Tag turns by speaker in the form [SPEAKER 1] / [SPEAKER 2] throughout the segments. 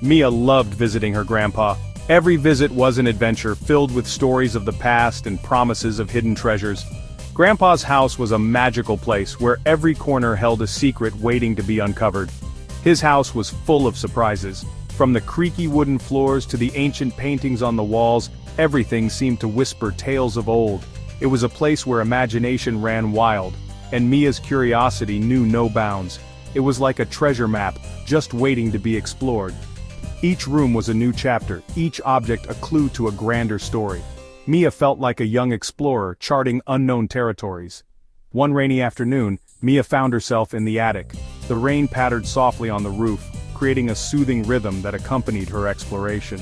[SPEAKER 1] Mia loved visiting her grandpa. Every visit was an adventure filled with stories of the past and promises of hidden treasures. Grandpa's house was a magical place where every corner held a secret waiting to be uncovered. His house was full of surprises. From the creaky wooden floors to the ancient paintings on the walls, everything seemed to whisper tales of old. It was a place where imagination ran wild, and Mia's curiosity knew no bounds. It was like a treasure map, just waiting to be explored. Each room was a new chapter, each object a clue to a grander story. Mia felt like a young explorer charting unknown territories. One rainy afternoon, Mia found herself in the attic. The rain pattered softly on the roof, creating a soothing rhythm that accompanied her exploration.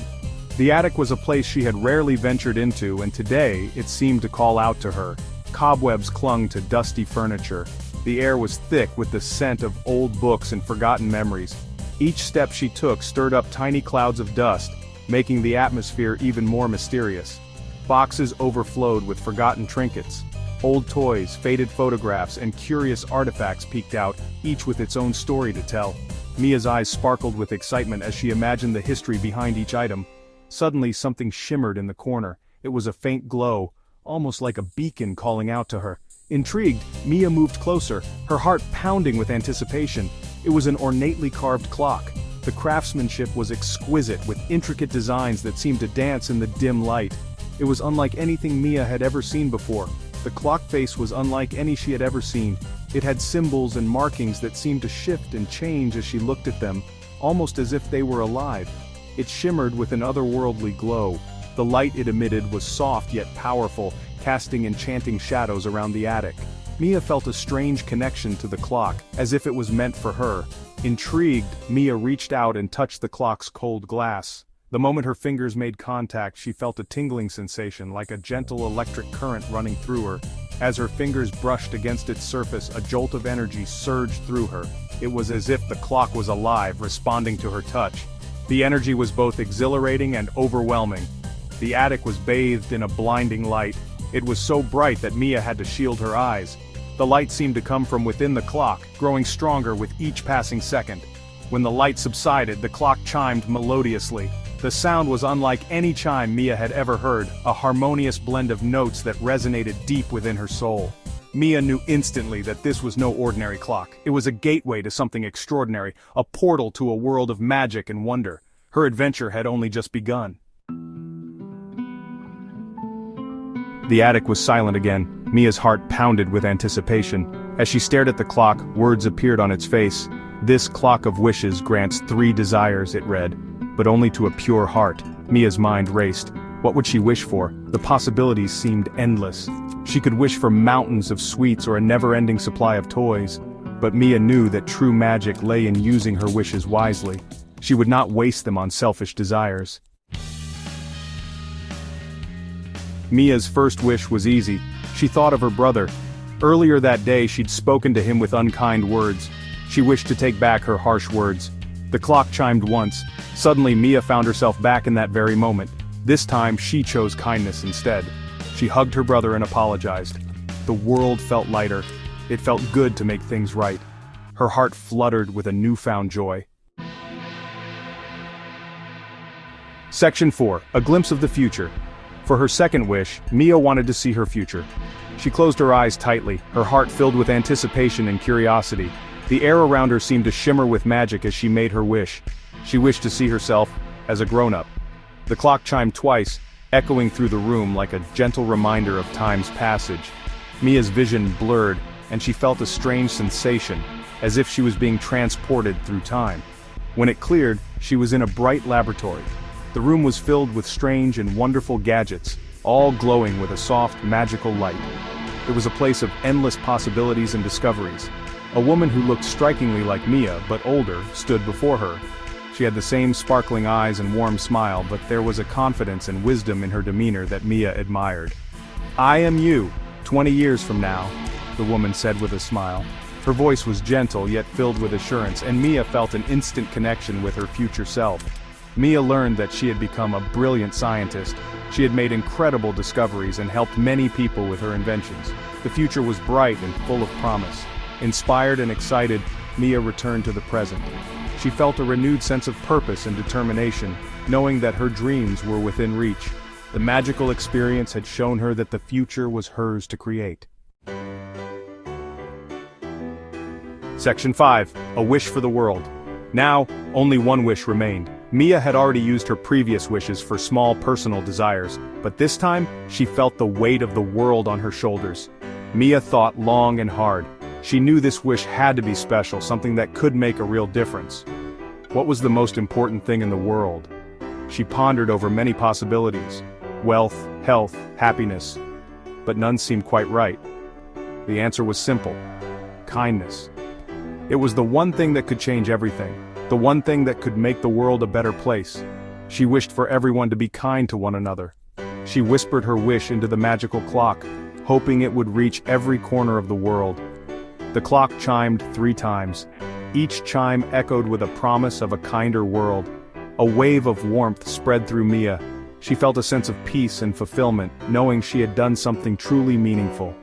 [SPEAKER 1] The attic was a place she had rarely ventured into, and today it seemed to call out to her. Cobwebs clung to dusty furniture. The air was thick with the scent of old books and forgotten memories. Each step she took stirred up tiny clouds of dust, making the atmosphere even more mysterious. Boxes overflowed with forgotten trinkets. Old toys, faded photographs, and curious artifacts peeked out, each with its own story to tell. Mia's eyes sparkled with excitement as she imagined the history behind each item. Suddenly something shimmered in the corner. It was a faint glow, almost like a beacon calling out to her. Intrigued, Mia moved closer, her heart pounding with anticipation. It was an ornately carved clock. The craftsmanship was exquisite, with intricate designs that seemed to dance in the dim light. It was unlike anything Mia had ever seen before. The clock face was unlike any she had ever seen. It had symbols and markings that seemed to shift and change as she looked at them, almost as if they were alive. It shimmered with an otherworldly glow. The light it emitted was soft yet powerful, casting enchanting shadows around the attic. Mia felt a strange connection to the clock, as if it was meant for her. Intrigued, Mia reached out and touched the clock's cold glass. The moment her fingers made contact, she felt a tingling sensation, like a gentle electric current running through her. As her fingers brushed against its surface, a jolt of energy surged through her. It was as if the clock was alive, responding to her touch. The energy was both exhilarating and overwhelming. The attic was bathed in a blinding light. It was so bright that Mia had to shield her eyes. The light seemed to come from within the clock, growing stronger with each passing second. When the light subsided, the clock chimed melodiously. The sound was unlike any chime Mia had ever heard, a harmonious blend of notes that resonated deep within her soul. Mia knew instantly that this was no ordinary clock. It was a gateway to something extraordinary, a portal to a world of magic and wonder. Her adventure had only just begun. The attic was silent again. Mia's heart pounded with anticipation. As she stared at the clock, words appeared on its face. "This clock of wishes grants 3 desires," it read. But only to a pure heart. Mia's mind raced. What would she wish for? The possibilities seemed endless. She could wish for mountains of sweets or a never-ending supply of toys. But Mia knew that true magic lay in using her wishes wisely. She would not waste them on selfish desires. Mia's first wish was easy. She thought of her brother. Earlier that day she'd spoken to him with unkind words. She wished to take back her harsh words. The clock chimed once. Suddenly Mia found herself back in that very moment. This time she chose kindness instead. She hugged her brother and apologized. The world felt lighter. It felt good to make things right. Her heart fluttered with a newfound joy. Section 4. A glimpse of the future. For her second wish, Mia wanted to see her future. She closed her eyes tightly, her heart filled with anticipation and curiosity. The air around her seemed to shimmer with magic as she made her wish. She wished to see herself as a grown-up. The clock chimed twice, echoing through the room like a gentle reminder of time's passage. Mia's vision blurred, and she felt a strange sensation, as if she was being transported through time. When it cleared, she was in a bright laboratory. The room was filled with strange and wonderful gadgets, all glowing with a soft, magical light. It was a place of endless possibilities and discoveries. A woman who looked strikingly like Mia, but older, stood before her. She had the same sparkling eyes and warm smile, but there was a confidence and wisdom in her demeanor that Mia admired. "I am you, 20 years from now," the woman said with a smile. Her voice was gentle yet filled with assurance, and Mia felt an instant connection with her future self. Mia learned that she had become a brilliant scientist. She had made incredible discoveries and helped many people with her inventions. The future was bright and full of promise. Inspired and excited, Mia returned to the present. She felt a renewed sense of purpose and determination, knowing that her dreams were within reach. The magical experience had shown her that the future was hers to create. Section 5. A wish for the world. Now, only one wish remained. Mia had already used her previous wishes for small personal desires, but this time, she felt the weight of the world on her shoulders. Mia thought long and hard. She knew this wish had to be special, something that could make a real difference. What was the most important thing in the world? She pondered over many possibilities: wealth, health, happiness. But none seemed quite right. The answer was simple: kindness. It was the one thing that could change everything, the one thing that could make the world a better place. She wished for everyone to be kind to one another. She whispered her wish into the magical clock, hoping it would reach every corner of the world. The clock chimed 3 times. Each chime echoed with a promise of a kinder world. A wave of warmth spread through Mia. She felt a sense of peace and fulfillment, knowing she had done something truly meaningful.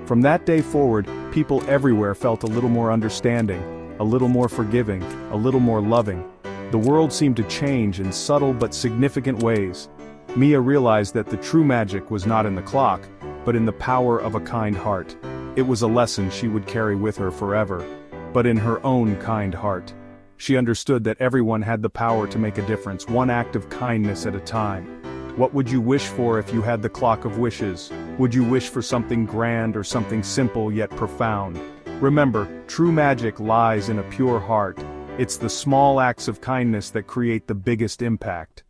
[SPEAKER 1] From that day forward, people everywhere felt a little more understanding, a little more forgiving, a little more loving. The world seemed to change in subtle but significant ways. Mia realized that the true magic was not in the clock, but in the power of a kind heart. It was a lesson she would carry with her forever, but in her own kind heart. She understood that everyone had the power to make a difference, one act of kindness at a time. What would you wish for if you had the clock of wishes? Would you wish for something grand or something simple yet profound? Remember, true magic lies in a pure heart. It's the small acts of kindness that create the biggest impact.